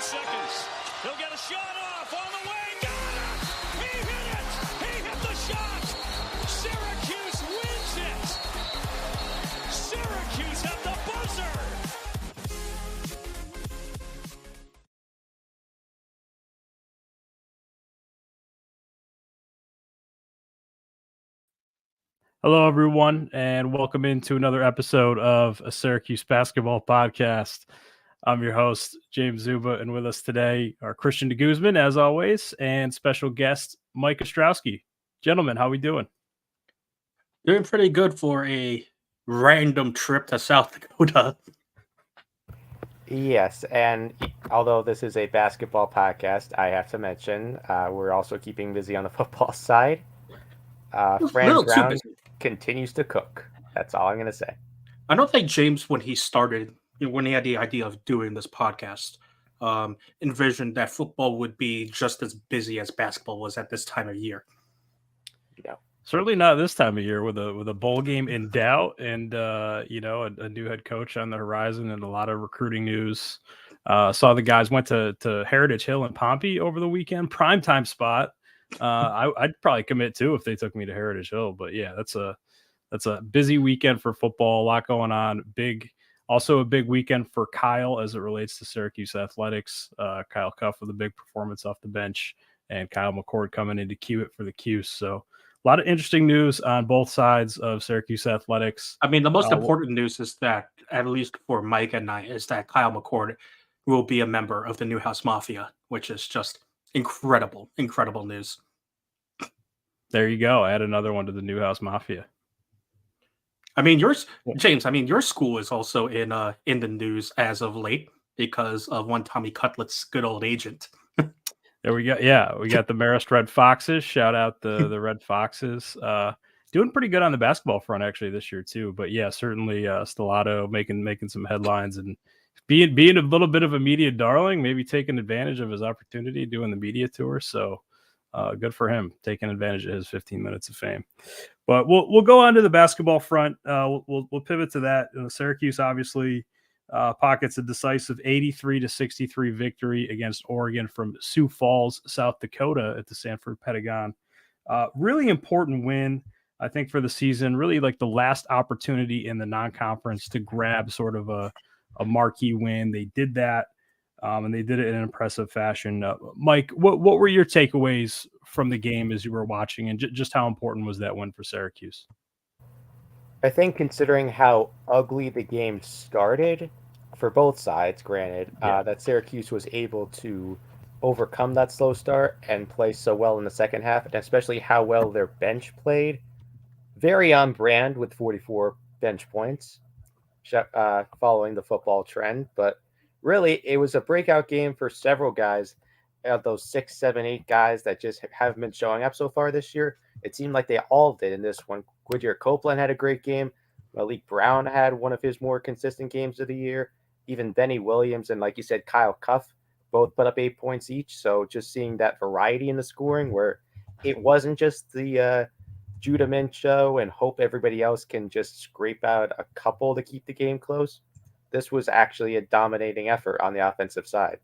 seconds. He'll get a shot off on the way. Got it! He hit it! He hit the shot! Syracuse wins it! Syracuse at the buzzer! Hello, everyone, and welcome into another episode of a Syracuse basketball podcast. I'm your host, James Zuba, and with us today are Christian de Guzman, as always, and special guest Mike Ostrowski. Gentlemen, how we doing? Doing pretty good for a random trip to South Dakota. Yes, and although this is a basketball podcast, I have to mention we're also keeping busy on the football side. Fran Brown continues to cook. That's all I'm going to say. I don't think James, when he started, when he had the idea of doing this podcast, envisioned that football would be just as busy as basketball was at this time of year. No. Certainly not this time of year with a bowl game in doubt and a new head coach on the horizon and a lot of recruiting news. Saw the guys went to Heritage Hill in Pompey over the weekend, primetime spot. I'd probably commit too if they took me to Heritage Hill, but yeah, that's a busy weekend for football. A lot going on. Also a big weekend for Kyle as it relates to Syracuse athletics. Kyle Cuff with a big performance off the bench, and Kyle McCord coming in to cue it for the Cuse. So a lot of interesting news on both sides of Syracuse athletics. I mean, the most important news is that, at least for Mike and I, is that Kyle McCord will be a member of the Newhouse Mafia, which is just incredible news. There you go. Add another one to the Newhouse Mafia. I mean, James, your school is also in the news as of late because of one Tommy Cutlet's good old agent. There we go. Yeah, we got the Marist Red Foxes. Shout out the Red Foxes. Doing pretty good on the basketball front actually this year too. But yeah, certainly Stellato making some headlines and being a little bit of a media darling, maybe taking advantage of his opportunity doing the media tour. So good for him taking advantage of his 15 minutes of fame. But we'll go on to the basketball front. We'll pivot to that. Syracuse obviously pockets a decisive 83-63 victory against Oregon from Sioux Falls, South Dakota at the Sanford Pentagon. Really important win, I think, for the season. Really like the last opportunity in the non-conference to grab sort of a marquee win. They did that, and they did it in an impressive fashion. Mike, what were your takeaways from the game as you were watching, and just how important was that win for Syracuse? I think considering how ugly the game started for both sides, granted, that Syracuse was able to overcome that slow start and play so well in the second half, and especially how well their bench played. Very on brand with 44 bench points, following the football trend. But really, it was a breakout game for several guys. Of those 6, 7, 8 guys that just haven't been showing up so far this year, it seemed like they all did in this one. Goodyear Copeland had a great game. Malik Brown had one of his more consistent games of the year. Even Benny Williams and, like you said, Kyle Cuff both put up 8 points each. So just seeing that variety in the scoring where it wasn't just the Judah Mint show and hope everybody else can just scrape out a couple to keep the game close. This was actually a dominating effort on the offensive side.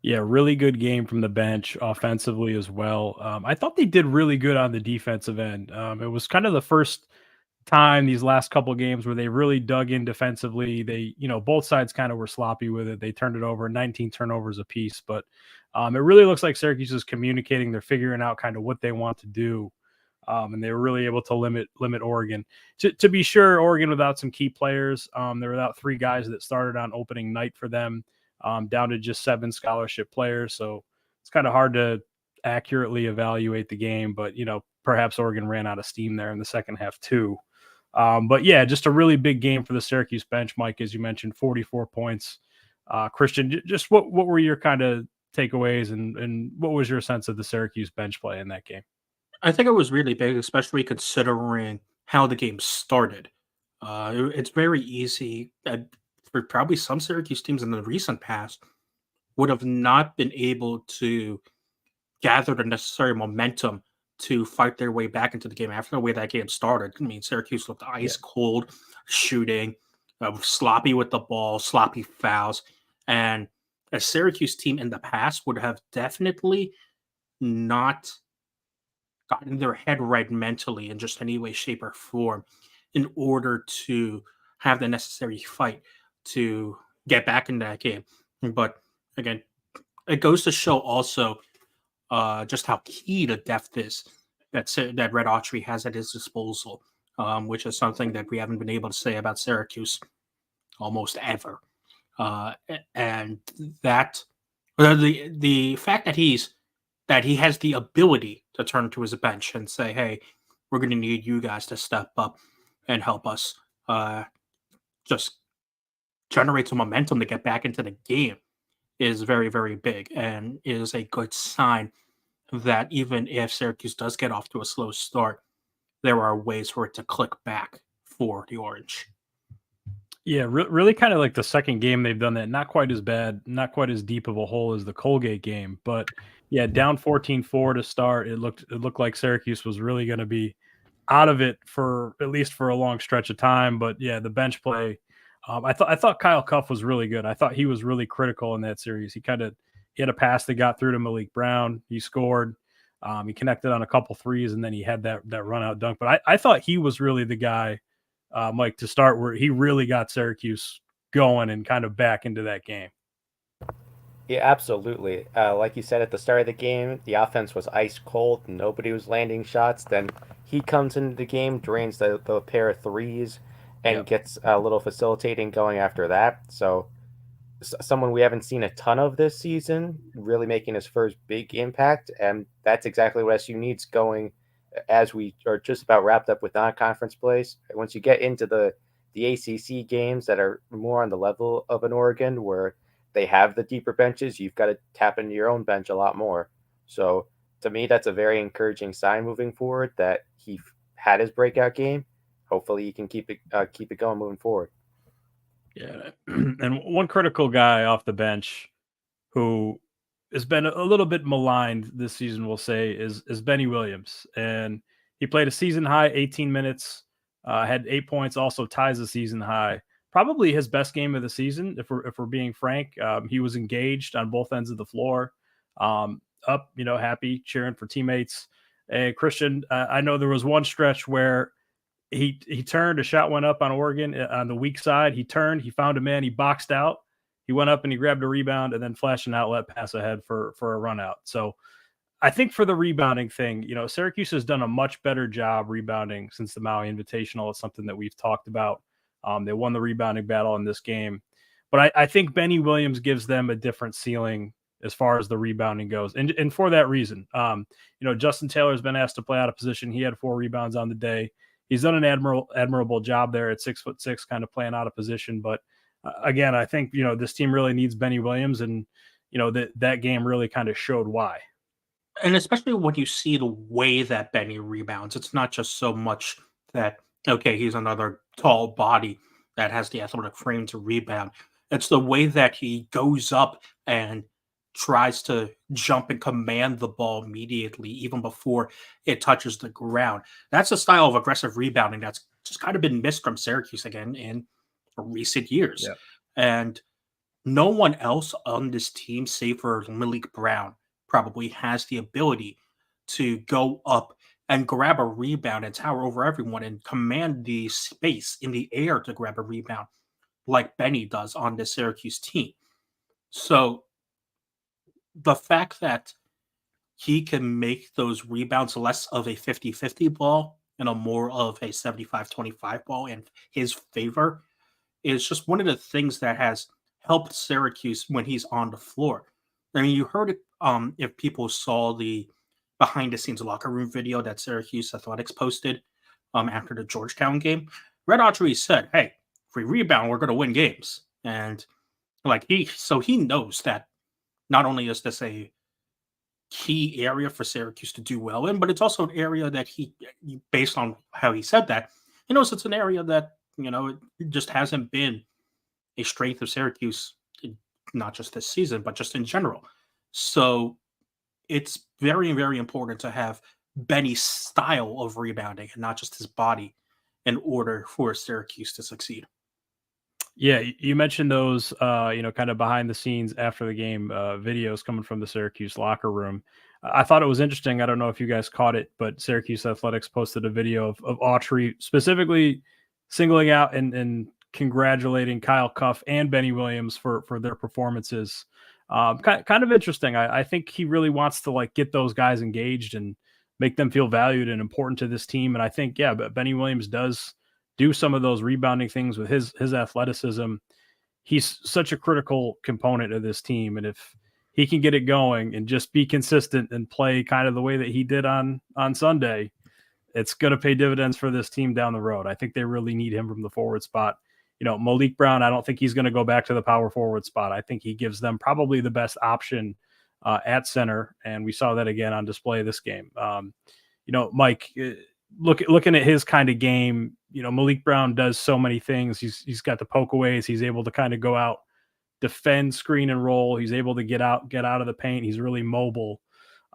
Yeah, really good game from the bench offensively as well. I thought they did really good on the defensive end. It was kind of the first time these last couple games where they really dug in defensively. They, both sides kind of were sloppy with it. They turned it over, 19 turnovers apiece. But it really looks like Syracuse is communicating. They're figuring out kind of what they want to do. And they were really able to limit Oregon. To be sure, Oregon without some key players. They're without 3 guys that started on opening night for them. Down to just 7 scholarship players. So it's kind of hard to accurately evaluate the game, but, perhaps Oregon ran out of steam there in the second half too. But yeah, just a really big game for the Syracuse bench, Mike, as you mentioned, 44 points. Christian, just what were your kind of takeaways and what was your sense of the Syracuse bench play in that game? I think it was really big, especially considering how the game started. It's very easy for probably some Syracuse teams in the recent past would have not been able to gather the necessary momentum to fight their way back into the game after the way that game started. I mean, Syracuse looked ice cold shooting, sloppy with the ball, sloppy fouls. And a Syracuse team in the past would have definitely not gotten their head right mentally in just any way, shape, or form in order to have the necessary fight to get back in that game. But again, it goes to show also just how key the depth is that Red Autry has at his disposal, which is something that we haven't been able to say about Syracuse almost ever. And that the fact that he has the ability to turn to his bench and say, "Hey, we're going to need you guys to step up and help us just generate some momentum to get back into the game," is very, very big and is a good sign that even if Syracuse does get off to a slow start, there are ways for it to click back for the Orange. Yeah, really kind of like the second game they've done that. Not quite as bad, not quite as deep of a hole as the Colgate game, but yeah, down 14-4 to start. It looked like Syracuse was really going to be out of it for at least for a long stretch of time. But yeah, the bench play. I thought Kyle Cuff was really good. I thought he was really critical in that series. He had a pass that got through to Malik Brown. He scored. He connected on a couple threes, and then he had that run out dunk. But I thought he was really the guy, Mike, to start where he really got Syracuse going and kind of back into that game. Yeah, absolutely. Like you said at the start of the game, the offense was ice cold. Nobody was landing shots. Then he comes into the game, drains the pair of threes, and Yep. gets a little facilitating going after that. So, someone we haven't seen a ton of this season, really making his first big impact. And that's exactly what SU needs going as we are just about wrapped up with non-conference plays. Once you get into the ACC games that are more on the level of an Oregon, where they have the deeper benches, you've got to tap into your own bench a lot more. So to me, that's a very encouraging sign moving forward that he had his breakout game. Hopefully, he can keep it going moving forward. Yeah, and one critical guy off the bench who has been a little bit maligned this season, we'll say, is Benny Williams, and he played a season high 18 minutes, had 8 points, also ties the season high. Probably his best game of the season, if we're being frank. He was engaged on both ends of the floor, up, happy, cheering for teammates. And Christian, I know there was one stretch where he turned, a shot went up on Oregon on the weak side. He turned, he found a man, he boxed out. He went up and he grabbed a rebound and then flashed an outlet pass ahead for a run out. So I think for the rebounding thing, Syracuse has done a much better job rebounding since the Maui Invitational. It's something that we've talked about. They won the rebounding battle in this game. But I think Benny Williams gives them a different ceiling as far as the rebounding goes. And for that reason, Justin Taylor's been asked to play out of position. He had 4 rebounds on the day. He's done an admirable job there at 6'6", kind of playing out of position. But again, I think, this team really needs Benny Williams, and, that game really kind of showed why. And especially when you see the way that Benny rebounds, it's not just so much that, okay, he's another tall body that has the athletic frame to rebound. It's the way that he goes up and tries to jump and command the ball immediately, even before it touches the ground. That's a style of aggressive rebounding that's just kind of been missed from Syracuse again in recent years. Yeah. And no one else on this team, save for Malik Brown, probably has the ability to go up and grab a rebound and tower over everyone and command the space in the air to grab a rebound like Benny does on the Syracuse team. So the fact that he can make those rebounds less of a 50-50 ball and a more of a 75-25 ball in his favor is just one of the things that has helped Syracuse when he's on the floor. I mean, you heard it if people saw the behind the scenes locker room video that Syracuse Athletics posted after the Georgetown game. Red Autry said, "Hey, if we rebound, we're going to win games." And he knows that not only is this a key area for Syracuse to do well in, but it's also an area that based on how he said that, he knows it's an area that, it just hasn't been a strength of Syracuse, not just this season, but just in general. So it's very, very important to have Benny's style of rebounding and not just his body in order for Syracuse to succeed. Yeah, you mentioned those, kind of behind the scenes after the game videos coming from the Syracuse locker room. I thought it was interesting. I don't know if you guys caught it, but Syracuse Athletics posted a video of Autry specifically singling out and congratulating Kyle Cuff and Benny Williams for their performances. Kind of interesting. I think he really wants to like get those guys engaged and make them feel valued and important to this team. And I think, yeah, but Benny Williams does do some of those rebounding things with his athleticism. He's such a critical component of this team, and if he can get it going and just be consistent and play kind of the way that he did on Sunday, it's going to pay dividends for this team down the road. I think they really need him from the forward spot. Malik Brown, I don't think he's going to go back to the power forward spot. I think he gives them probably the best option at center, and we saw that again on display this game. Mike, looking at his kind of game, Malik Brown does so many things. He's got the pokeaways. He's able to kind of go out, defend, screen, and roll. He's able to get out of the paint. He's really mobile.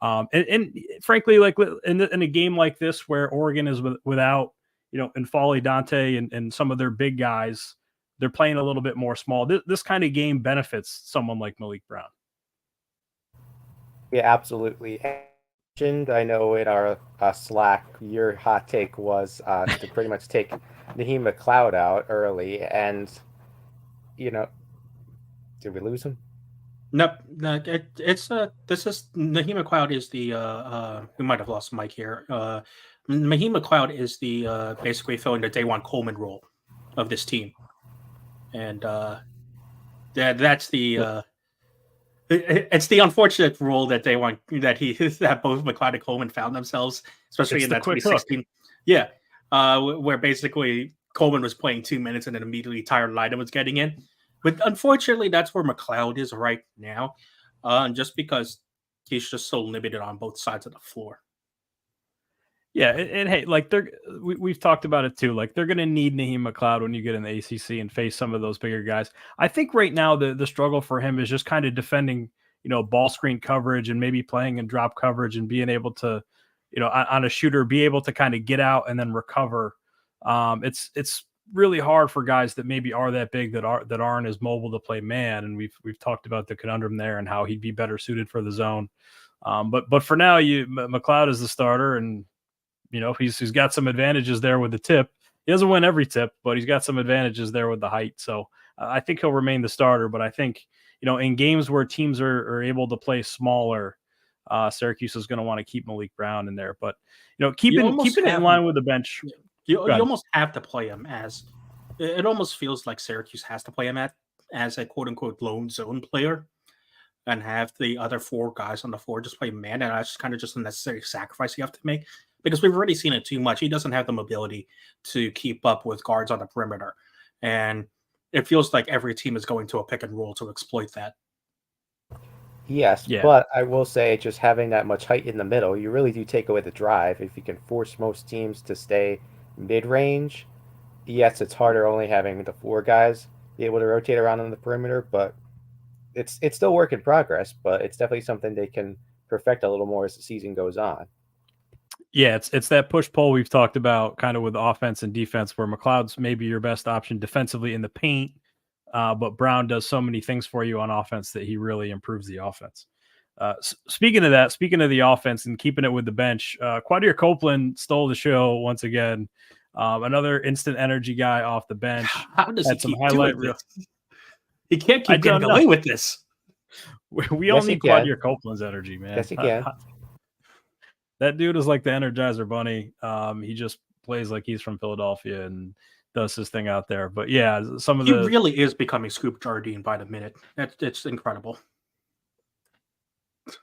And frankly, like in a game like this where Oregon is without, N'Faly Dante and some of their big guys, they're playing a little bit more small. This kind of game benefits someone like Malik Brown. Yeah, absolutely. I know in our Slack, your hot take was to pretty much take Naheem McLeod out early, and did we lose him? Nope. No, this is Naheem McLeod is the we might have lost Mike here. Naheem McLeod is the basically filling the Day One Coleman role of this team, and that's the. It's the unfortunate role that they want that both McLeod and Coleman found themselves, especially in that 2016. Hook. Yeah, where basically Coleman was playing 2 minutes and then immediately Tyler Lydon was getting in. But unfortunately, that's where McLeod is right now, just because he's just so limited on both sides of the floor. Yeah, and hey, like we've talked about it too. Like they're going to need Naheem McLeod when you get in the ACC and face some of those bigger guys. I think right now the struggle for him is just kind of defending, ball screen coverage and maybe playing in drop coverage and being able to, on a shooter, be able to kind of get out and then recover. It's really hard for guys that maybe are that big that aren't as mobile to play man. And we've talked about the conundrum there and how he'd be better suited for the zone. But for now, McLeod is the starter and. He's got some advantages there with the tip. He doesn't win every tip, but he's got some advantages there with the height. So I think he'll remain the starter. But I think, in games where teams are able to play smaller, Syracuse is going to want to keep Malik Brown in there. But, keeping it in line with the bench. You almost have to play him as – it almost feels like Syracuse has to play him as a quote-unquote lone zone player and have the other four guys on the floor just play man. And that's kind of just a necessary sacrifice you have to make. Because we've already seen it too much. He doesn't have the mobility to keep up with guards on the perimeter. And it feels like every team is going to a pick and roll to exploit that. Yes, yeah. But I will say just having that much height in the middle, you really do take away the drive. If you can force most teams to stay mid-range, yes, it's harder only having the four guys be able to rotate around on the perimeter, but it's still work in progress, but it's definitely something they can perfect a little more as the season goes on. Yeah, it's that push-pull we've talked about kind of with offense and defense where McLeod's maybe your best option defensively in the paint, but Brown does so many things for you on offense that he really improves the offense. Speaking of the offense and keeping it with the bench, Quadir Copeland stole the show once again. Another instant energy guy off the bench. How does he keep doing this? He can't keep getting away with this. We all need Quadir Copeland's energy, man. Yes, he can. That dude is like the Energizer Bunny. He just plays like he's from Philadelphia and does his thing out there. But yeah, he really is becoming Scoop Jardine by the minute. It's incredible.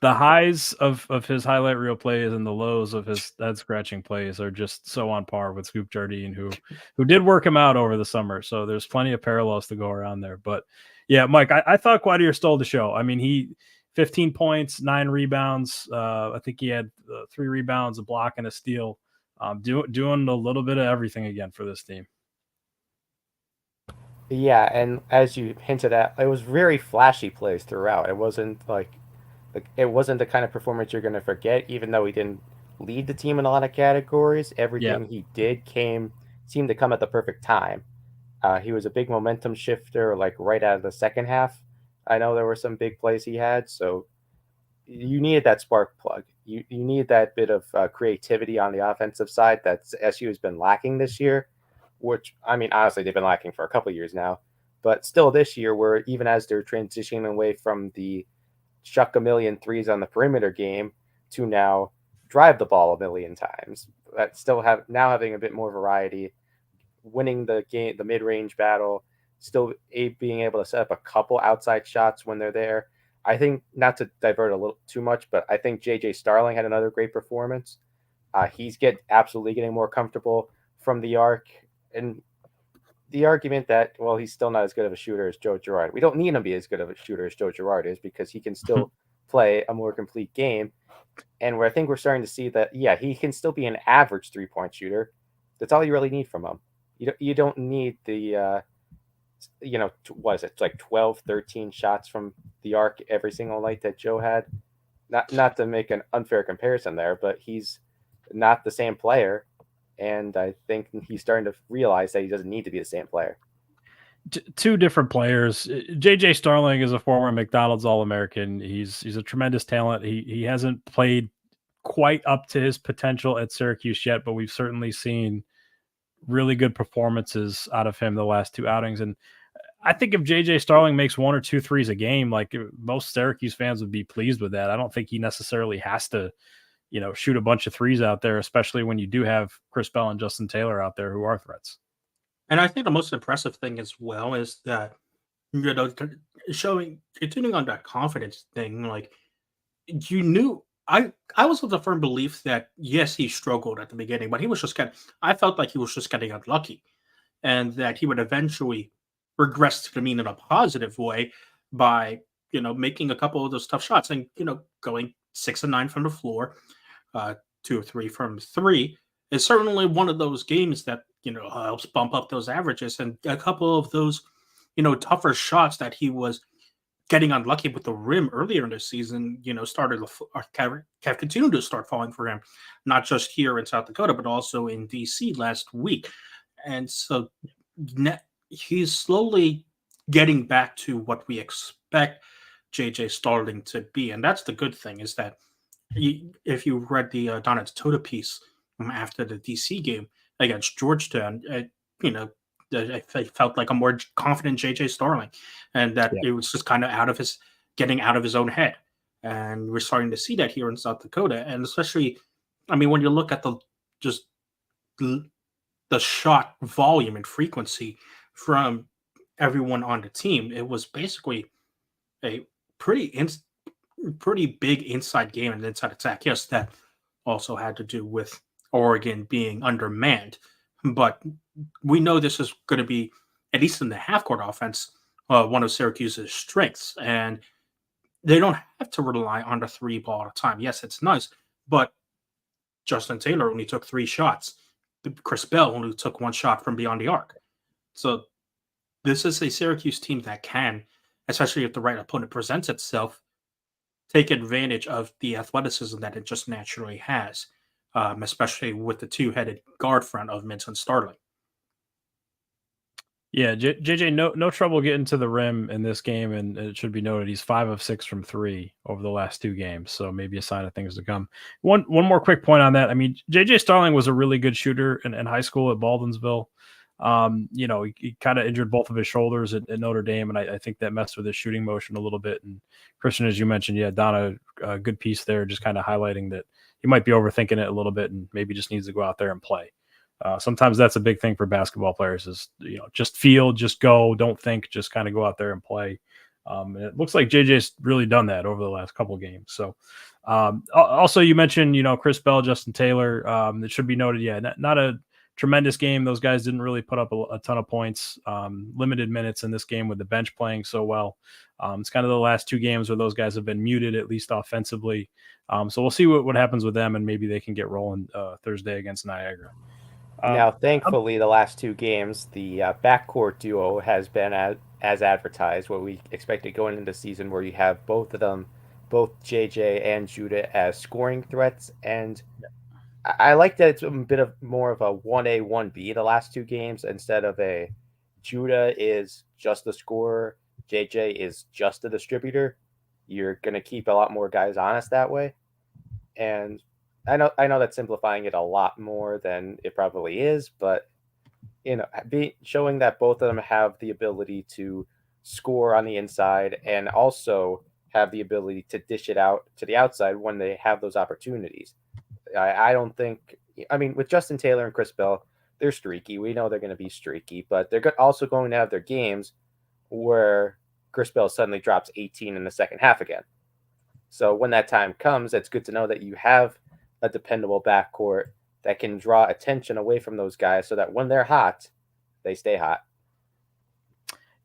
The highs of his highlight reel plays and the lows of his head scratching plays are just so on par with Scoop Jardine, who did work him out over the summer. So there's plenty of parallels to go around there. But yeah, Mike, I thought Quadir stole the show. I mean, he 15 points, 9 rebounds. I think he had 3 rebounds, a block, and a steal. Doing a little bit of everything again for this team. Yeah, and as you hinted at, it was very flashy plays throughout. It wasn't the kind of performance you're going to forget, even though he didn't lead the team in a lot of categories. Everything he did seemed to come at the perfect time. He was a big momentum shifter, like right out of the second half. I know there were some big plays he had, so you needed that spark plug. You need that bit of creativity on the offensive side that SU has been lacking this year, which, I mean, honestly, they've been lacking for a couple of years now. But still this year, where even as they're transitioning away from the chuck a million threes on the perimeter game to now drive the ball a million times, that still have now having a bit more variety, winning the game, the mid-range battle, still being able to set up a couple outside shots when they're there. I think, not to divert a little too much, but I think JJ Starling had another great performance. He's absolutely getting more comfortable from the arc, and the argument that, well, he's still not as good of a shooter as Joe Girard. We don't need him to be as good of a shooter as Joe Girard is, because he can still play a more complete game. And where I think we're starting to see that, yeah, he can still be an average 3-point shooter. That's all you really need from him. You don't need the what is it, like 12, 13 shots from the arc every single night that Joe had. Not to make an unfair comparison there, but he's not the same player, and I think he's starting to realize that he doesn't need to be the same player. Two different players. JJ Starling is a former McDonald's All-American. He's a tremendous talent. He hasn't played quite up to his potential at Syracuse yet, but we've certainly seen really good performances out of him the last two outings. And I think if JJ Starling makes 1 or 2 threes a game, like, most Syracuse fans would be pleased with that. I don't think he necessarily has to, shoot a bunch of threes out there, especially when you do have Chris Bell and Justin Taylor out there who are threats. And I think the most impressive thing as well is that, continuing on that confidence thing, like, you knew, I was of the firm belief that, yes, he struggled at the beginning, but I felt like he was just getting unlucky, and that he would eventually regress to the mean in a positive way by, making a couple of those tough shots and, going 6 and 9 from the floor, 2 or 3 from 3 is certainly one of those games that, helps bump up those averages. And a couple of those, tougher shots that he was getting unlucky with the rim earlier in the season, have continued to start falling for him, not just here in South Dakota, but also in DC last week. And so he's slowly getting back to what we expect JJ Starling to be. And that's the good thing, is that if you read the Donna Dakota piece after the DC game against Georgetown, I felt like a more confident JJ Starling, and that it was just kind of getting out of his own head. And we're starting to see that here in South Dakota. And especially, I mean, when you look at the shot volume and frequency from everyone on the team, it was basically a pretty big inside game and inside attack. Yes, that also had to do with Oregon being undermanned, but we know this is going to be, at least in the half-court offense, one of Syracuse's strengths, and they don't have to rely on the 3 ball at a time. Yes, it's nice, but Justin Taylor only took 3 shots. Chris Bell only took 1 shot from beyond the arc. So this is a Syracuse team that can, especially if the right opponent presents itself, take advantage of the athleticism that it just naturally has, especially with the 2-headed guard front of Mintz and Starling. Yeah, JJ, no trouble getting to the rim in this game, and it should be noted he's 5 of 6 from 3 over the last 2 games, so maybe a sign of things to come. One more quick point on that. I mean, JJ Starling was a really good shooter in high school at Baldwinsville. He kind of injured both of his shoulders at Notre Dame, and I think that messed with his shooting motion a little bit. And Christian, as you mentioned, Donna, a good piece there, just kind of highlighting that he might be overthinking it a little bit and maybe just needs to go out there and play. Sometimes that's a big thing for basketball players is, just feel, just go, don't think, just kind of go out there and play. And it looks like JJ's really done that over the last couple of games. So also you mentioned, Chris Bell, Justin Taylor. It should be noted, not a tremendous game. Those guys didn't really put up a ton of points, limited minutes in this game with the bench playing so well. It's kind of the last 2 games where those guys have been muted, at least offensively. So we'll see what happens with them, and maybe they can get rolling Thursday against Niagara. Now, thankfully, the last 2 games, the backcourt duo has been as advertised, what we expected going into the season, where you have both of them, both JJ and Judah, as scoring threats. And I like that it's a bit of more of a 1A, 1B the last 2 games instead of a Judah is just a scorer, JJ is just a distributor, you're going to keep a lot more guys honest that way. And I know that's simplifying it a lot more than it probably is, but showing that both of them have the ability to score on the inside and also have the ability to dish it out to the outside when they have those opportunities. I don't think. I mean, with Justin Taylor and Chris Bell, they're streaky. We know they're going to be streaky, but they're also going to have their games where Chris Bell suddenly drops 18 in the second half again. So when that time comes, it's good to know that you have a dependable backcourt that can draw attention away from those guys so that when they're hot, they stay hot.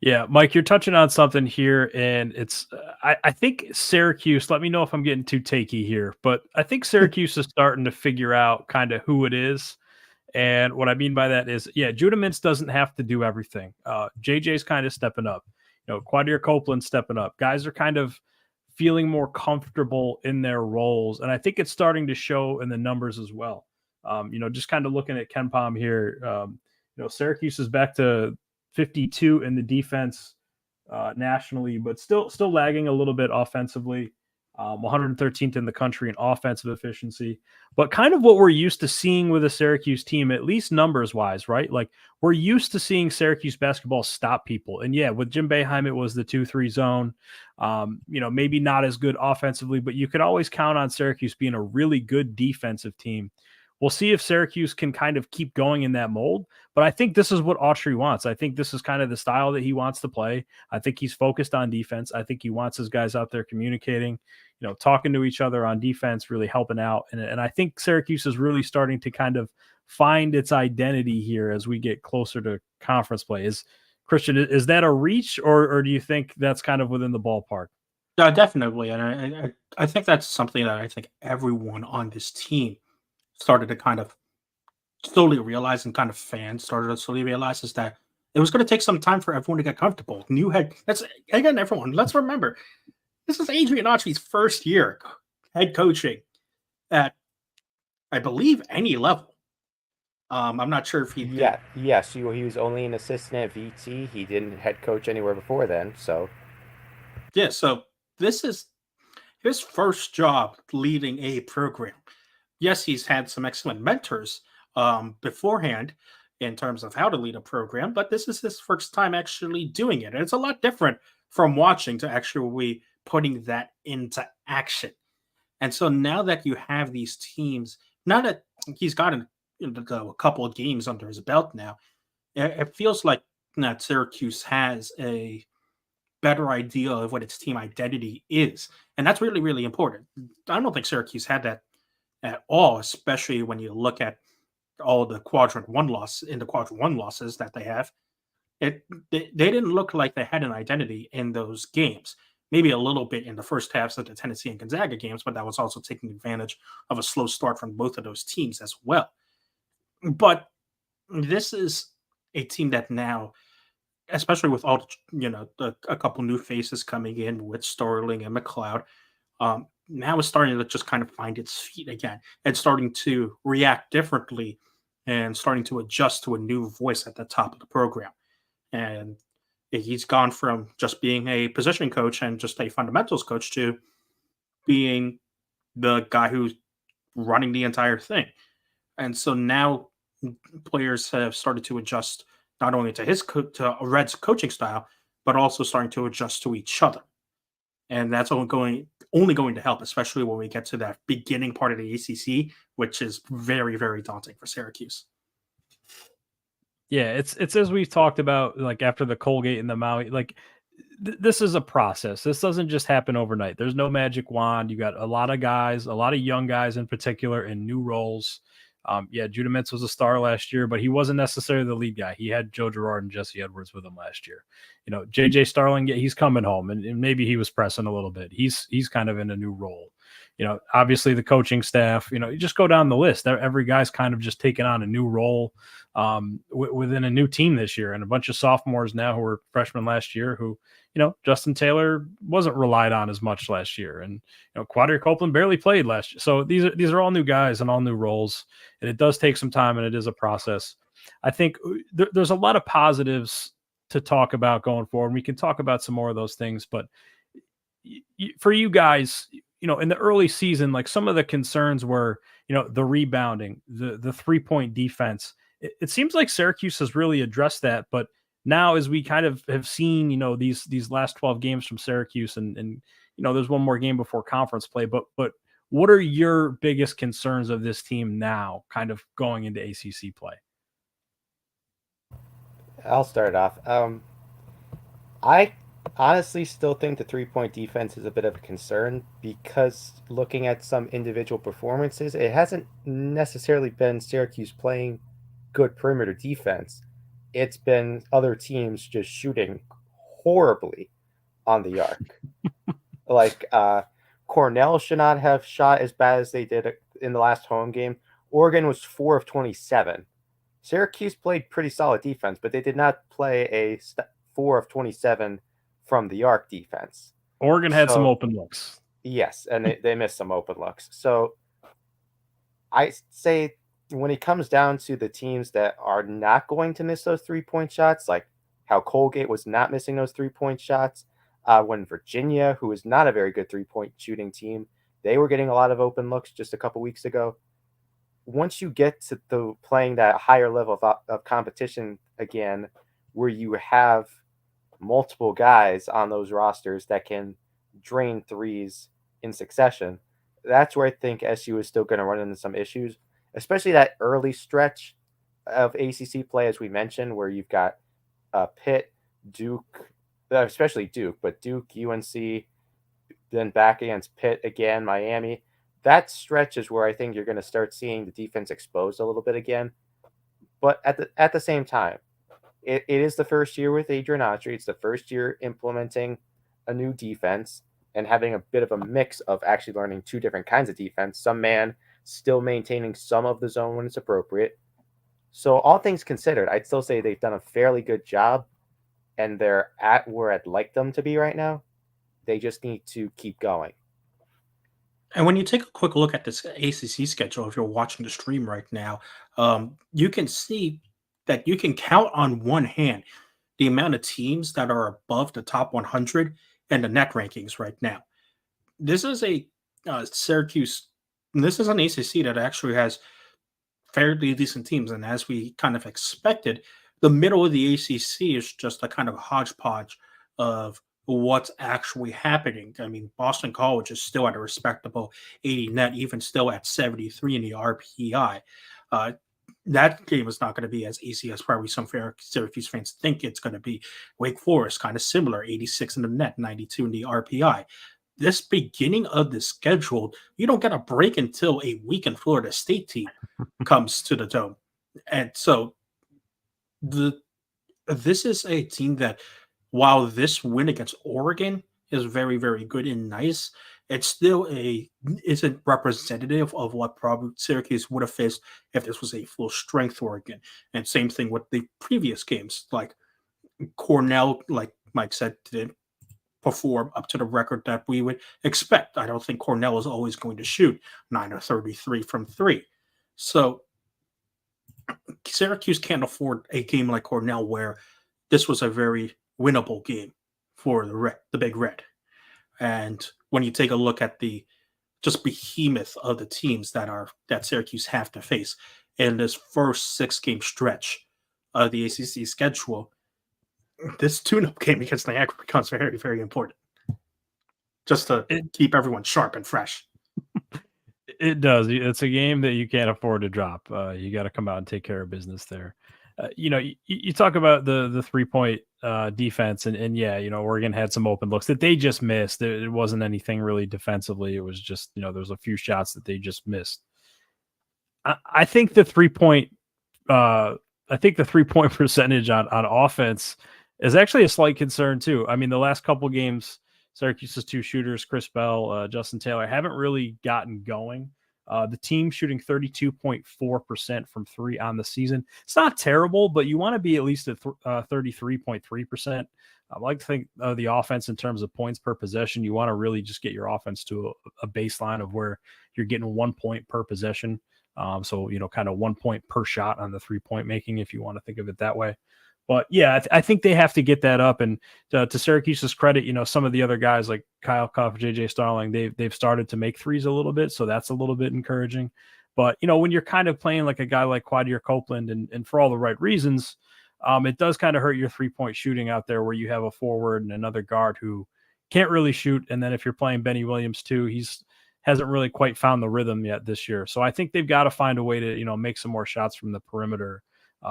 Yeah, Mike, you're touching on something here, and it's I think Syracuse, let me know if I'm getting too takey here, but I think Syracuse is starting to figure out kind of who it is. And what I mean by that is, yeah, Judah Mintz doesn't have to do everything. JJ's kind of stepping up. Quadir Copeland stepping up. Guys are kind of feeling more comfortable in their roles, and I think it's starting to show in the numbers as well. Just kind of looking at KenPom here, Syracuse is back to 52 in the defense nationally, but still lagging a little bit offensively. 113th in the country in offensive efficiency, but kind of what we're used to seeing with a Syracuse team, at least numbers wise, right? Like we're used to seeing Syracuse basketball stop people. And yeah, with Jim Boeheim, it was the 2-3 zone, maybe not as good offensively, but you could always count on Syracuse being a really good defensive team. We'll see if Syracuse can kind of keep going in that mold, but I think this is what Autry wants. I think this is kind of the style that he wants to play. I think he's focused on defense. I think he wants his guys out there communicating, talking to each other on defense, really helping out. And I think Syracuse is really starting to kind of find its identity here as we get closer to conference play. Christian, is that a reach or do you think that's kind of within the ballpark? Definitely. And I think that's something that I think everyone on this team started to kind of slowly realize, and kind of fans started to slowly realize, is that it was going to take some time for everyone to get comfortable. Everyone, let's remember, this is Adrian Autry's first year head coaching at, I believe, any level. I'm not sure if he did. Yes, he was only an assistant at VT. He didn't head coach anywhere before then, so. Yeah, so this is his first job leading a program. Yes, he's had some excellent mentors beforehand in terms of how to lead a program, but this is his first time actually doing it. And it's a lot different from watching to actually putting that into action. And so now that you have these teams, now that he's gotten a couple of games under his belt now, it feels like that Syracuse has a better idea of what its team identity is. And that's really, really important. I don't think Syracuse had that at all, especially when you look at all the quadrant one losses that they have. They didn't look like they had an identity in those games. Maybe a little bit in the first halves of the Tennessee and Gonzaga games, but that was also taking advantage of a slow start from both of those teams as well. But this is a team that now, especially with all a couple new faces coming in with Sterling and McLeod, now it's starting to just kind of find its feet again and starting to react differently and starting to adjust to a new voice at the top of the program. And he's gone from just being a position coach and just a fundamentals coach to being the guy who's running the entire thing. And so now players have started to adjust not only to Red's coaching style, but also starting to adjust to each other. And that's only going to help, especially when we get to that beginning part of the ACC, which is very, very daunting for Syracuse. Yeah, it's as we've talked about, like after the Colgate and the Maui, like this is a process. This doesn't just happen overnight. There's no magic wand. You got a lot of guys, a lot of young guys in particular in new roles. Judah Mintz was a star last year, but he wasn't necessarily the lead guy. He had Joe Girard and Jesse Edwards with him last year. JJ Starling, he's coming home, and maybe he was pressing a little bit. He's kind of in a new role. Obviously the coaching staff, you just go down the list. Every guy's kind of just taking on a new role within a new team this year, and a bunch of sophomores now who were freshmen last year who, Justin Taylor wasn't relied on as much last year, and Quadir Copeland barely played last year. So these are all new guys and all new roles, and it does take some time, and it is a process. I think there's a lot of positives to talk about going forward. We can talk about some more of those things, but for you guys, in the early season, like some of the concerns were, the rebounding, the 3-point defense. It seems like Syracuse has really addressed that, but now as we kind of have seen, these last 12 games from Syracuse and there's one more game before conference play, but what are your biggest concerns of this team now kind of going into ACC play? I'll start off. I honestly still think the 3-point defense is a bit of a concern because looking at some individual performances, it hasn't necessarily been Syracuse playing good perimeter defense. It's been other teams just shooting horribly on the arc. Like Cornell should not have shot as bad as they did in the last home game. Oregon was 4 of 27. Syracuse played pretty solid defense, but they did not play a 4 of 27 from the arc defense. Oregon had some open looks. Yes, and they missed some open looks. So I say when it comes down to the teams that are not going to miss those 3-point shots, like how Colgate was not missing those 3-point shots, when Virginia, who is not a very good 3-point shooting team, they were getting a lot of open looks just a couple weeks ago. Once you get to playing that higher level of competition again, where you have multiple guys on those rosters that can drain threes in succession, that's where I think SU is still going to run into some issues, especially that early stretch of ACC play, as we mentioned, where you've got Pitt, Duke, especially Duke, but Duke, UNC, then back against Pitt again, Miami. That stretch is where I think you're going to start seeing the defense exposed a little bit again. But at the same time, it is the first year with Adrian Autry. It's the first year implementing a new defense and having a bit of a mix of actually learning two different kinds of defense. Some man still maintaining some of the zone when it's appropriate. So all things considered, I'd still say they've done a fairly good job, and they're at where I'd like them to be right now. They just need to keep going. And when you take a quick look at this ACC schedule, if you're watching the stream right now, you can see that you can count on one hand the amount of teams that are above the top 100 and the net rankings right now. This is a Syracuse, this is an ACC that actually has fairly decent teams. And as we kind of expected, the middle of the ACC is just a kind of hodgepodge of what's actually happening. I mean, Boston College is still at a respectable 80 net, even still at 73 in the RPI. That game is not going to be as easy as probably some Syracuse fans think it's going to be. Wake Forest, kind of similar, 86 in the net, 92 in the RPI. This beginning of the schedule, you don't get a break until a weakened Florida State team comes to the Dome. And so this is a team that, while this win against Oregon is very, very good and nice, it's still isn't representative of what probably Syracuse would have faced if this was a full strength Oregon. And same thing with the previous games. Like Cornell, like Mike said, didn't perform up to the record that we would expect. I don't think Cornell is always going to shoot 9 or 33 from 3. So Syracuse can't afford a game like Cornell where this was a very winnable game for the Big Red. And when you take a look at the just behemoth of the teams that Syracuse have to face in this first 6-game stretch of the ACC schedule, this tune-up game against Niagara becomes very, very important, just to keep everyone sharp and fresh. It does. It's a game that you can't afford to drop. You got to come out and take care of business there. You talk about the 3-point defense, and yeah, Oregon had some open looks that they just missed. It wasn't anything really defensively. It was just, there's a few shots that they just missed. I think the 3-point, percentage on offense is actually a slight concern too. I mean, the last couple games, Syracuse's 2 shooters, Chris Bell, Justin Taylor, haven't really gotten going. The team shooting 32.4% from 3 on the season. It's not terrible, but you want to be at least at 33.3%. I like to think of the offense in terms of points per possession. You want to really just get your offense to a baseline of where you're getting 1 point per possession. So, kind of 1 point per shot on the 3-point making, if you want to think of it that way. But yeah, I think they have to get that up. And to Syracuse's credit, some of the other guys like Kyle Cuff, JJ Starling, they've started to make threes a little bit, so that's a little bit encouraging. But when you're kind of playing like a guy like Quadir Copeland, and for all the right reasons, it does kind of hurt your 3-point shooting out there, where you have a forward and another guard who can't really shoot. And then if you're playing Benny Williams too, he's hasn't really quite found the rhythm yet this year. So I think they've got to find a way to make some more shots from the perimeter.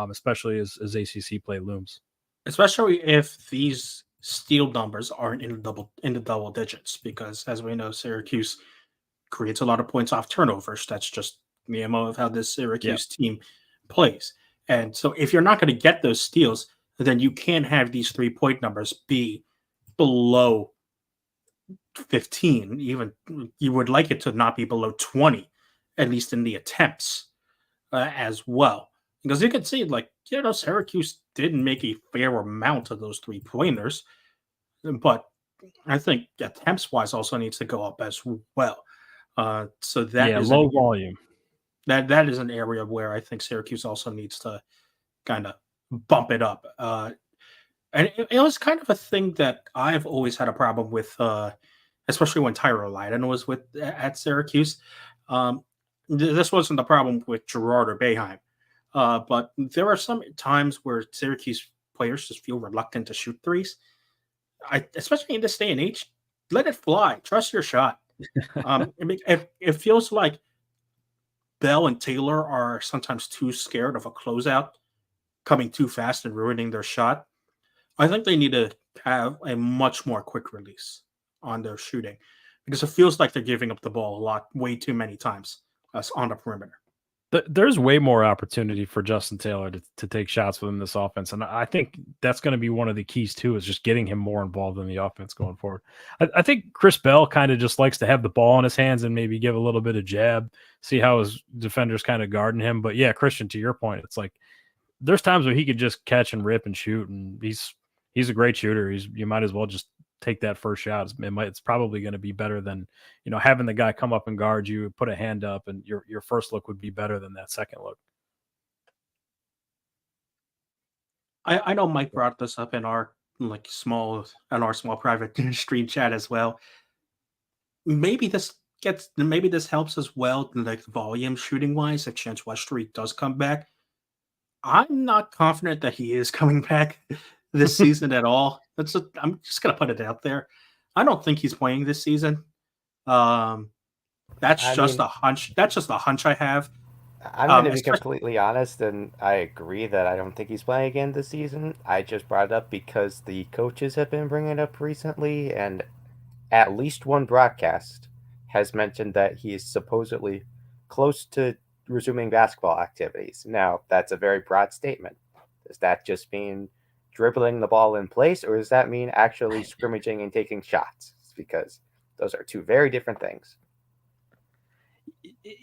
Especially as ACC play looms. Especially if these steal numbers aren't in the double digits, because as we know, Syracuse creates a lot of points off turnovers. That's just the MO of how this Syracuse team plays. And so if you're not going to get those steals, then you can't have these 3-point numbers be below 15. Even you would like it to not be below 20, at least in the attempts as well. Because you can see, Syracuse didn't make a fair amount of those 3-pointers, but I think attempts-wise also needs to go up as well. So that is low volume. That is an area where I think Syracuse also needs to kind of bump it up. And it was kind of a thing that I've always had a problem with, especially when Tyler Lydon was at Syracuse. This wasn't the problem with Girard or Boeheim. But there are some times where Syracuse players just feel reluctant to shoot threes. Especially in this day and age, let it fly. Trust your shot. It feels like Bell and Taylor are sometimes too scared of a closeout coming too fast and ruining their shot. I think they need to have a much more quick release on their shooting, because it feels like they're giving up the ball way too many times on the perimeter. There's way more opportunity for Justin Taylor to take shots within this offense. And I think that's going to be one of the keys too, is just getting him more involved in the offense going forward. I think Chris Bell kind of just likes to have the ball in his hands and maybe give a little bit of jab, see how his defenders kind of guarding him. But yeah, Christian, to your point, it's like there's times where he could just catch and rip and shoot, and he's a great shooter. You might as well just take that first shot. It's probably going to be better than having the guy come up and guard you, put a hand up, and your first look would be better than that second look. I know Mike brought this up in our small private stream chat as well. Maybe this helps as well, volume shooting wise, if Chance Westry does come back. I'm not confident that he is coming back this season at all. I'm just gonna put it out there. I don't think he's playing this season. That's just a hunch. That's just a hunch I have. I'm going to be completely honest, and I agree that I don't think he's playing again this season. I just brought it up because the coaches have been bringing it up recently, and at least one broadcast has mentioned that he is supposedly close to resuming basketball activities. Now, that's a very broad statement. Does that just mean dribbling the ball in place, or does that mean actually scrimmaging and taking shots? Because those are two very different things.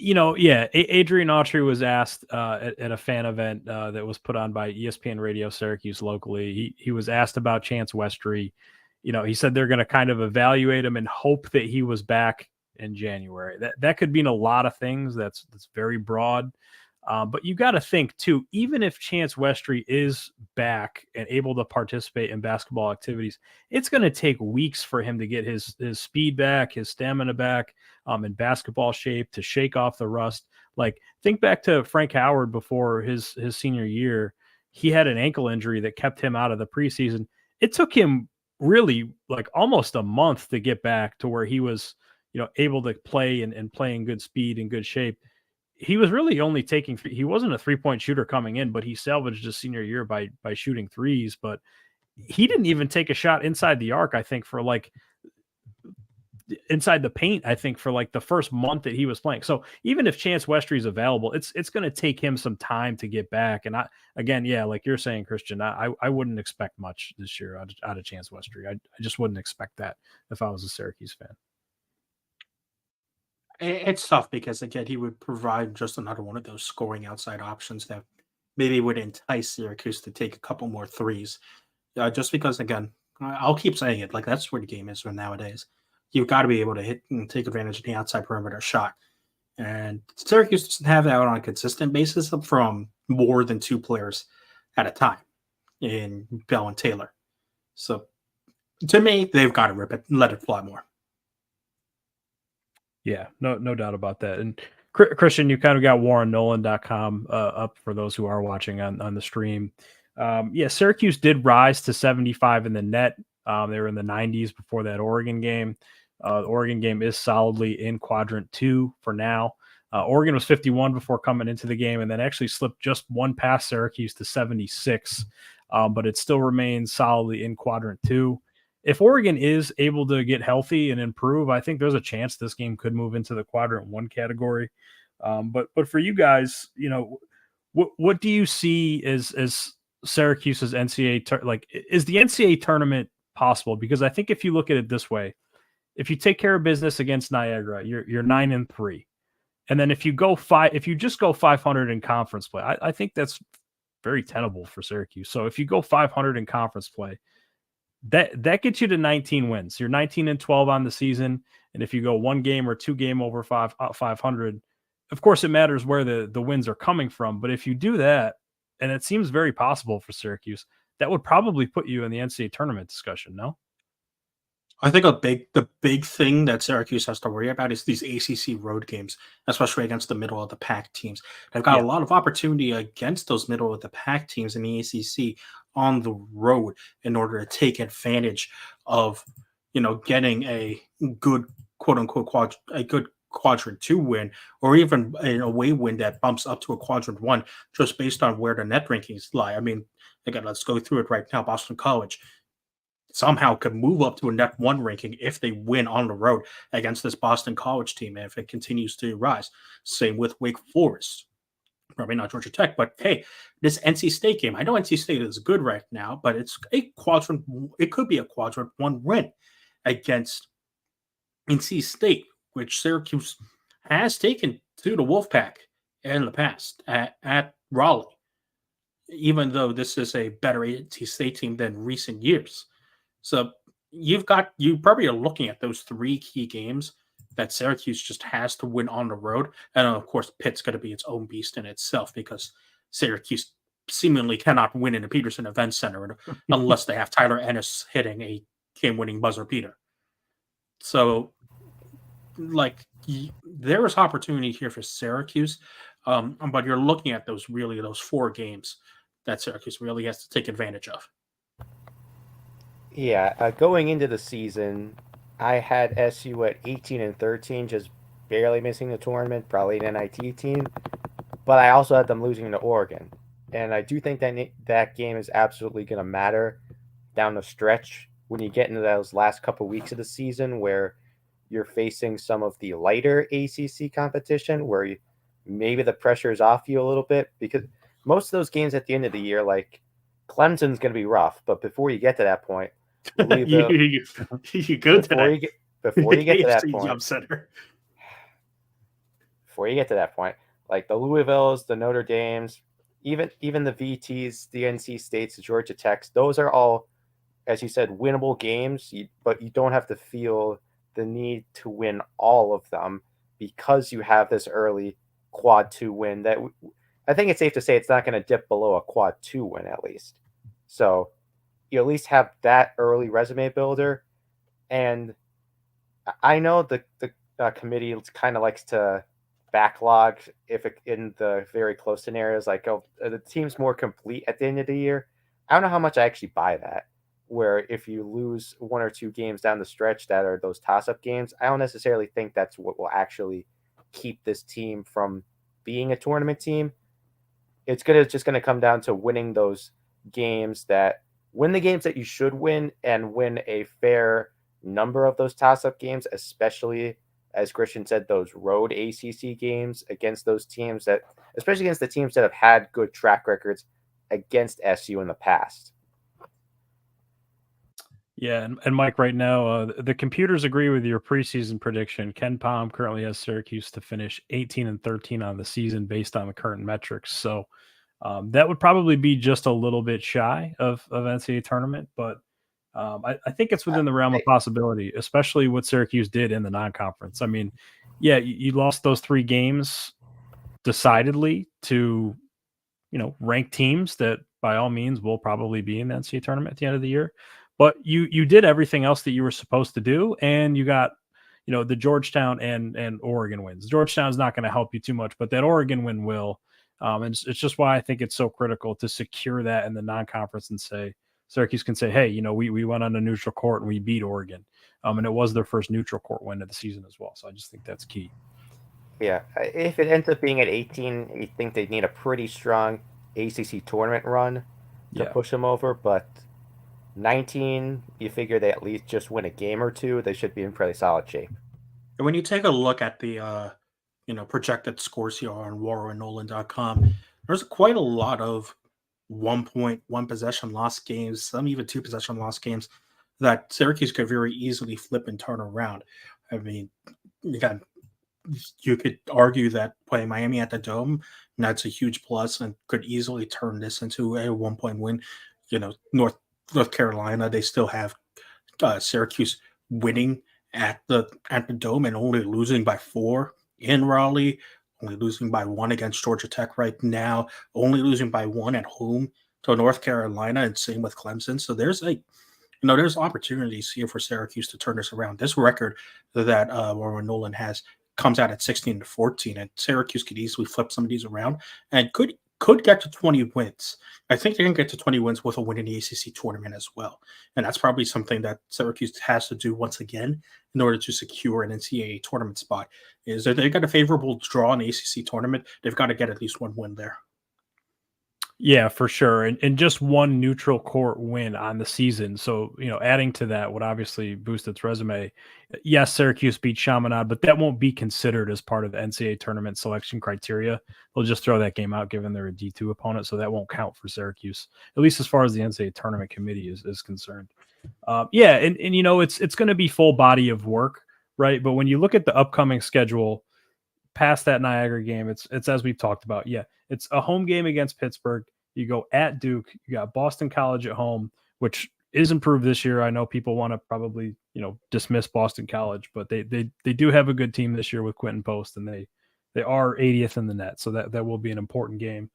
Adrian Autry was asked at a fan event that was put on by ESPN Radio Syracuse locally. He was asked about Chance Westry. He said they're going to kind of evaluate him and hope that he was back in January. That could mean a lot of things. That's very broad. But you got to think too, even if Chance Westry is back and able to participate in basketball activities, it's going to take weeks for him to get his speed back, his stamina back, in basketball shape, to shake off the rust. Like, think back to Frank Howard before his senior year. He had an ankle injury that kept him out of the preseason. It took him really almost a month to get back to where he was, able to play and play in good speed and good shape. He was really only he wasn't a 3-point shooter coming in, but he salvaged his senior year by shooting threes. But he didn't even take a shot inside the arc, I think, for inside the paint, I think, for the first month that he was playing. So even if Chance Westry is available, it's going to take him some time to get back. And like you're saying, Christian, I wouldn't expect much this year out of Chance Westry. I just wouldn't expect that if I was a Syracuse fan. It's tough because, again, he would provide just another one of those scoring outside options that maybe would entice Syracuse to take a couple more threes. Just because, again, I'll keep saying it, that's where the game is for nowadays. You've got to be able to hit and take advantage of the outside perimeter shot. And Syracuse doesn't have that on a consistent basis from more than two players at a time. in Bell and Taylor. So to me, they've got to rip it and let it fly more. Yeah, no doubt about that. And Christian, you kind of got WarrenNolan.com up for those who are watching on the stream. Yeah, Syracuse did rise to 75 in the net. They were in the 90s before that Oregon game. The Oregon game is solidly in quadrant 2 for now. Oregon was 51 before coming into the game, and then actually slipped just one past Syracuse to 76, but it still remains solidly in quadrant 2. If Oregon is able to get healthy and improve, I think there's a chance this game could move into the quadrant 1 category. But for you guys, what do you see as Syracuse's NCAA is the NCAA tournament possible? Because I think if you look at it this way, if you take care of business against Niagara, you're 9-3, and then if you just go 500 in conference play, I think that's very tenable for Syracuse. So if you go 500 in conference play, that gets you to 19 wins. You're 19-12 on the season, and if you go 1 game or 2 game over 500, of course it matters where the wins are coming from. But if you do that, and it seems very possible for Syracuse, that would probably put you in the NCAA tournament discussion. No, I think the big thing that Syracuse has to worry about is these ACC road games, especially against the middle of the pack teams. They've got a lot of opportunity against those middle of the pack teams in the ACC on the road in order to take advantage of, getting a good quote unquote quadrant 2 win, or even an away win that bumps up to a quadrant 1 just based on where the net rankings lie. I mean, again, let's go through it right now. Boston College somehow could move up to a net 1 ranking if they win on the road against this Boston College team, and if it continues to rise. Same with Wake Forest. Probably not Georgia Tech, but hey, this NC State game, I know NC State is good right now, but it could be a quadrant 1 win against NC State, which Syracuse has taken to the Wolfpack in the past at Raleigh, even though this is a better NC State team than recent years. So you probably are looking at those 3 key games that Syracuse just has to win on the road. And of course, Pitt's going to be its own beast in itself because Syracuse seemingly cannot win in the Peterson Event Center unless they have Tyler Ennis hitting a game-winning buzzer beater. So, there is opportunity here for Syracuse, but you're looking at those 4 games that Syracuse really has to take advantage of. Yeah, going into the season, I had SU at 18-13, just barely missing the tournament, probably an NIT team. But I also had them losing to Oregon. And I do think that game is absolutely going to matter down the stretch when you get into those last couple weeks of the season where you're facing some of the lighter ACC competition where maybe the pressure is off you a little bit. Because most of those games at the end of the year, like Clemson's going to be rough. But before you get to that point, you go to that. Before you get to that point, before you get to that point, like the Louisvilles, the Notre Dames, even the VTs, the NC States, the Georgia Techs, those are all, as you said, winnable games. But you don't have to feel the need to win all of them because you have this early quad 2 win. That I think it's safe to say it's not going to dip below a quad 2 win at least. So you at least have that early resume builder. And I know the committee kind of likes to backlog in the very close scenarios, like the team's more complete at the end of the year. I don't know how much I actually buy that, where if you lose 1 or 2 games down the stretch that are those toss-up games, I don't necessarily think that's what will actually keep this team from being a tournament team. It's just going to come down to winning those games win the games that you should win and win a fair number of those toss-up games, especially, as Christian said, those road ACC games against those teams especially against the teams that have had good track records against SU in the past. Yeah, and Mike, right now, the computers agree with your preseason prediction. Ken Palm currently has Syracuse to finish 18-13 on the season based on the current metrics. So that would probably be just a little bit shy of NCAA tournament, but I think it's within the realm of possibility, especially what Syracuse did in the non-conference. I mean, yeah, you lost those 3 games decidedly to, ranked teams that by all means will probably be in the NCAA tournament at the end of the year. But you did everything else that you were supposed to do, and you got the Georgetown and Oregon wins. Georgetown is not going to help you too much, but that Oregon win will. And it's just why I think it's so critical to secure that in the non-conference and say Syracuse can say, hey, we went on a neutral court and we beat Oregon. And it was their first neutral court win of the season as well. So I just think that's key. Yeah, if it ends up being at 18, you think they need a pretty strong ACC tournament run to push them over. But 19, you figure they at least just win a game or two. They should be in pretty solid shape. And when you take a look at the projected scores here on WarrenNolan.com, there's quite a lot of 1 point, 1 possession lost games, some even 2 possession lost games that Syracuse could very easily flip and turn around. I mean, you could argue that playing Miami at the Dome, that's a huge plus and could easily turn this into a 1 point win. North Carolina, they still have Syracuse winning at the Dome and only losing by 4 in Raleigh, only losing by 1 against Georgia Tech right now, only losing by 1 at home to North Carolina, and same with Clemson. So there's there's opportunities here for Syracuse to turn this around. This record that Warren Nolan has comes out at 16-14, and Syracuse could easily flip some of these around and could get to 20 wins. I think they can get to 20 wins with a win in the ACC tournament as well. And that's probably something that Syracuse has to do once again in order to secure an NCAA tournament spot. Is that they got a favorable draw in the ACC tournament, they've got to get at least 1 win there. Yeah, for sure. And just 1 neutral court win on the season. So, adding to that would obviously boost its resume. Yes, Syracuse beat Chaminade, but that won't be considered as part of the NCAA tournament selection criteria. They'll just throw that game out given they're a D2 opponent. So that won't count for Syracuse, at least as far as the NCAA tournament committee is concerned. And it's going to be full body of work, right? But when you look at the upcoming schedule past that Niagara game, it's as we've talked about. Yeah, it's a home game against Pittsburgh. You go at Duke. You got Boston College at home, which is improved this year. I know people want to probably dismiss Boston College, but they do have a good team this year with Quentin Post, and they are 80th in the net, so that will be an important game.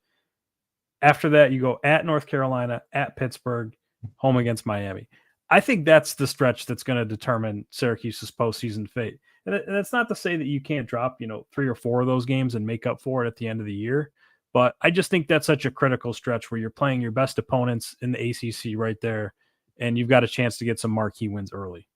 After that, you go at North Carolina, at Pittsburgh, home against Miami. I think that's the stretch that's going to determine Syracuse's postseason fate. And that's not to say that you can't drop 3 or 4 of those games and make up for it at the end of the year. But I just think that's such a critical stretch where you're playing your best opponents in the ACC right there, and you've got a chance to get some marquee wins early.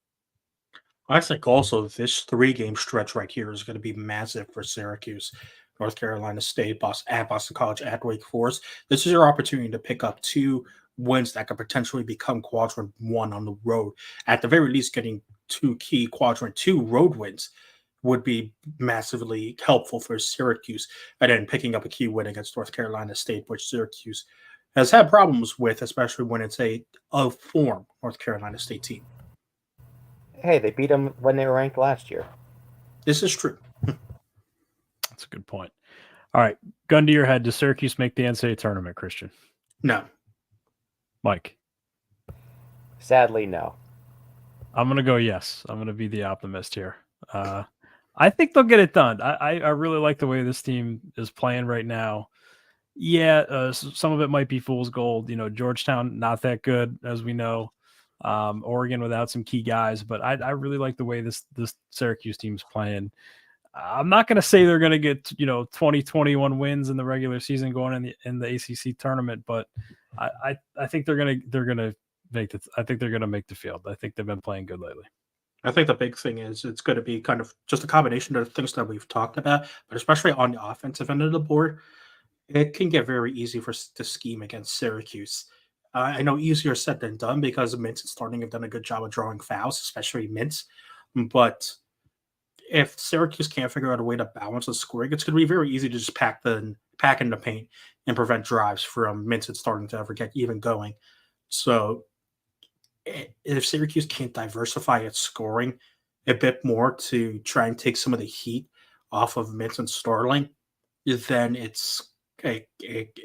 I think also this 3-game stretch right here is going to be massive for Syracuse. North Carolina State, Boston College, at Wake Forest. This is your opportunity to pick up 2 wins that could potentially become quadrant 1 on the road. At the very least, getting 2 key quadrant 2 road wins would be massively helpful for Syracuse. And then picking up a key win against North Carolina State, which Syracuse has had problems with, especially when it's a form North Carolina State team. Hey, they beat them when they were ranked last year. This is true. That's a good point. All right, gun to your head. Does Syracuse make the NCAA tournament, Christian? No. Mike? Sadly, no. I'm going to go yes. I'm going to be the optimist here. I think they'll get it done. I really like the way this team is playing right now. Yeah, some of it might be fool's gold. Georgetown, not that good, as we know. Oregon without some key guys, but I really like the way this Syracuse team's playing. I'm not going to say they're going to get 20, 21 wins in the regular season going in the ACC tournament, but I think they're going to make it. I think they're going to make the field. I think they've been playing good lately. I think the big thing is it's going to be kind of just a combination of the things that we've talked about, but especially on the offensive end of the board, it can get very easy for to scheme against Syracuse. I know easier said than done because Mintz and Starting have done a good job of drawing fouls, especially Mintz. But if Syracuse can't figure out a way to balance the scoring, it's going to be very easy to just pack in the paint and prevent drives from Mintz and Starting to ever get even going. So if Syracuse can't diversify its scoring a bit more to try and take some of the heat off of Mintz and Starling, then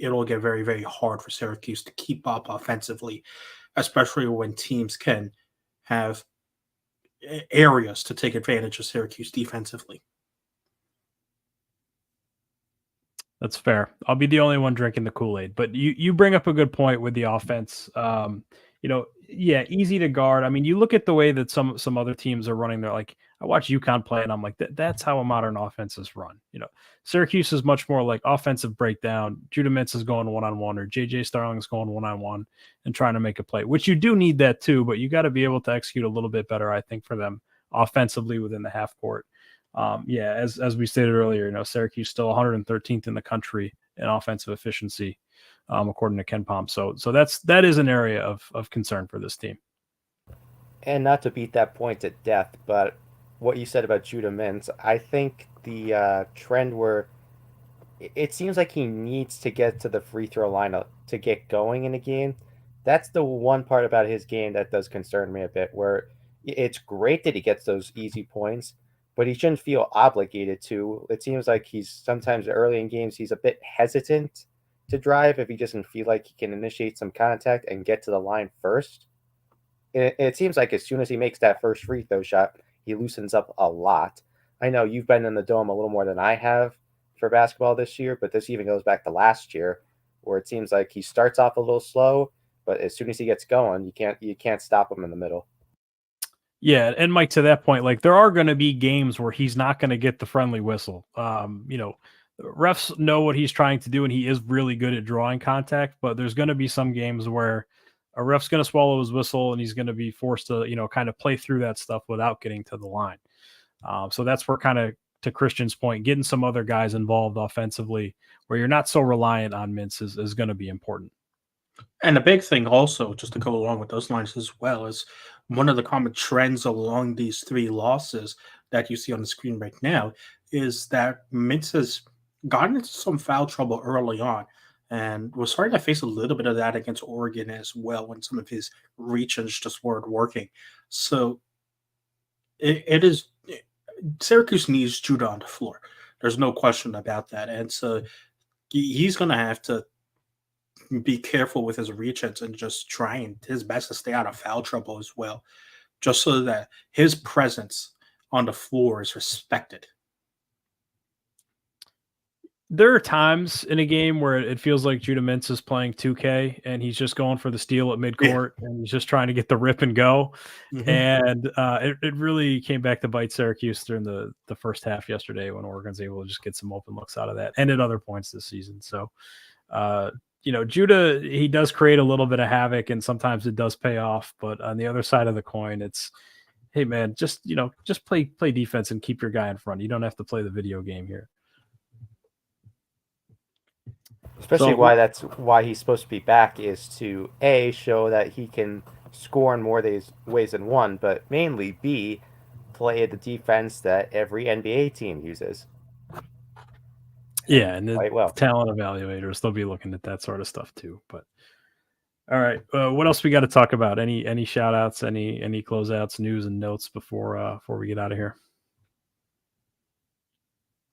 it'll get very, very hard for Syracuse to keep up offensively, especially when teams can have areas to take advantage of Syracuse defensively. That's fair. I'll be the only one drinking the Kool-Aid. But you bring up a good point with the offense. Yeah, easy to guard. I mean, you look at the way that some other teams are running. They're like, I watch UConn play, and I'm like, that's how a modern offense is run. Syracuse is much more like offensive breakdown. Judah Mintz is going one-on-one, or JJ Starling is going one-on-one and trying to make a play, which you do need that too, but you got to be able to execute a little bit better, I think, for them offensively within the half court. As we stated earlier, Syracuse still 113th in the country in offensive efficiency, according to Ken Palm. So that is an area of concern for this team. And not to beat that point to death, but what you said about Judah Mintz, I think the trend where it seems like he needs to get to the free throw line to get going in a game. That's the one part about his game that does concern me a bit, where it's great that he gets those easy points, but he shouldn't feel obligated to. It seems like he's sometimes early in games, he's a bit hesitant to drive if he doesn't feel like he can initiate some contact and get to the line first. It seems like as soon as he makes that first free throw shot, he loosens up a lot. I know you've been in the Dome a little more than I have for basketball this year, but this even goes back to last year, where it seems like he starts off a little slow, but as soon as he gets going, you can't stop him in the middle. Yeah, and Mike, to that point, like there are going to be games where he's not going to get the friendly whistle. Refs know what he's trying to do, and he is really good at drawing contact. But there's going to be some games where a ref's going to swallow his whistle, and he's going to be forced to, kind of play through that stuff without getting to the line. So that's where, kind of to Christian's point, getting some other guys involved offensively, where you're not so reliant on Mintz, is going to be important. And the big thing also, just to go along with those lines as well, is one of the common trends along these three losses that you see on the screen right now is that Mintz has gotten into some foul trouble early on and was starting to face a little bit of that against Oregon as well when some of his reach-ins just weren't working. So it is Syracuse needs Judah on the floor. There's no question about that. And so he's going to have to be careful with his reach-ins and just trying his best to stay out of foul trouble as well, just so that his presence on the floor is respected. There are times in a game where it feels like Judah Mintz is playing 2K and he's just going for the steal at midcourt and he's just trying to get the rip and go. Mm-hmm. And it really came back to bite Syracuse during the first half yesterday when Oregon's able to just get some open looks out of that and at other points this season. So, Judah, he does create a little bit of havoc and sometimes it does pay off. But on the other side of the coin, it's, hey, man, just play defense and keep your guy in front. You don't have to play the video game here. Especially that's why he's supposed to be back is to A, show that he can score in more ways than one, but mainly B, play the defense that every NBA team uses. Yeah, and the talent evaluators, they'll be looking at that sort of stuff too. But all right, what else we got to talk about? Any shout outs, any closeouts, news and notes before we get out of here?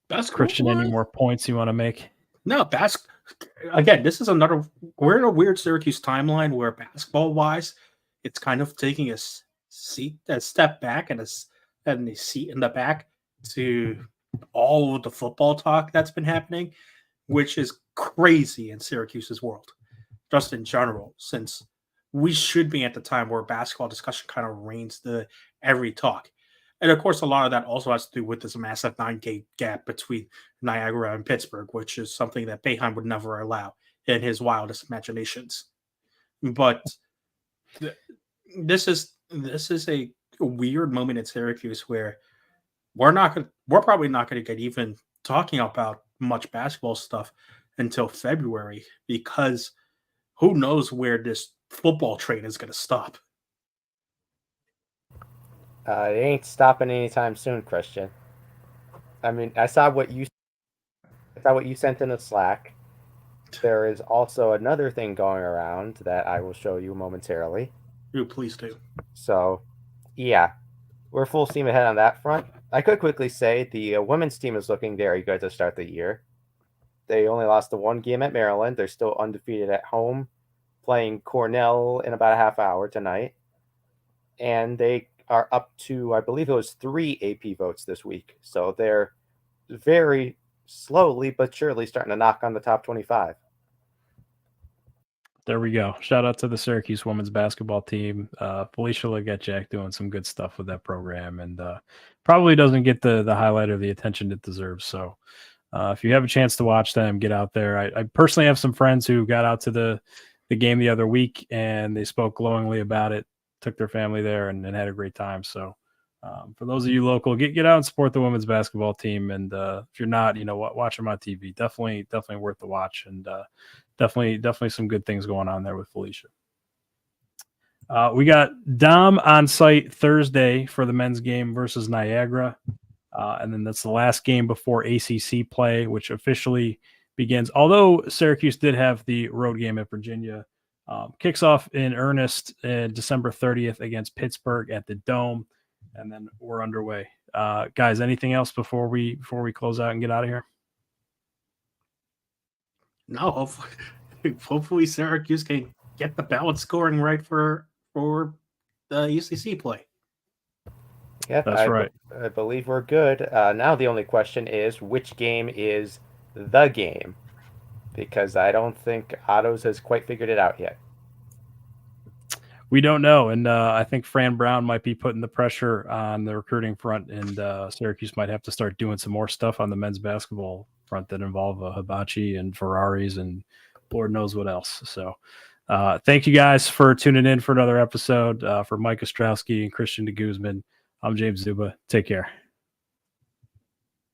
That's Christian, any more points you want to make? No, again, this is we're in a weird Syracuse timeline where basketball wise, it's kind of taking a step back and a seat in the back to all of the football talk that's been happening, which is crazy in Syracuse's world, just in general, since we should be at the time where basketball discussion kind of reigns the every talk. And of course, a lot of that also has to do with this massive 9-gate gap between Niagara and Pittsburgh, which is something that Boeheim would never allow in his wildest imaginations. But this is a weird moment in Syracuse where we're probably not going to get even talking about much basketball stuff until February, because who knows where this football train is going to stop. It ain't stopping anytime soon, Christian. I mean, I saw what you sent in the Slack. There is also another thing going around that I will show you momentarily. You please do. So, yeah, we're full steam ahead on that front. I could quickly say the women's team is looking very good to start the year. They only lost the one game at Maryland. They're still undefeated at home, playing Cornell in about a half hour tonight. And they are up to, I believe it was 3 AP votes this week. So they're very slowly but surely starting to knock on the top 25. There we go. Shout out to the Syracuse women's basketball team. Felicia Legetjak doing some good stuff with that program, and probably doesn't get the highlight or the attention it deserves. So if you have a chance to watch them, get out there. I personally have some friends who got out to the game the other week, and they spoke glowingly about it, took their family there, and had a great time. So for those of you local, get out and support the women's basketball team. And if you're not, watch them on TV. Definitely worth the watch. And definitely some good things going on there with Felicia. We got Dom on site Thursday for the men's game versus Niagara. And then that's the last game before ACC play, which officially begins. Although Syracuse did have the road game at Virginia, kicks off in earnest December 30th against Pittsburgh at the Dome. And then we're underway. Guys, anything else before we close out and get out of here? No, hopefully Syracuse can get the balance scoring right for the UCC play. Yeah, that's right. I believe we're good. Now the only question is, which game is the game? Because I don't think Otto's has quite figured it out yet. We don't know, and I think Fran Brown might be putting the pressure on the recruiting front, and Syracuse might have to start doing some more stuff on the men's basketball front that involve Hibachi and Ferraris and Lord knows what else. So thank you guys for tuning in for another episode. For Mike Ostrowski and Christian de Guzman, I'm James Zuba. Take care.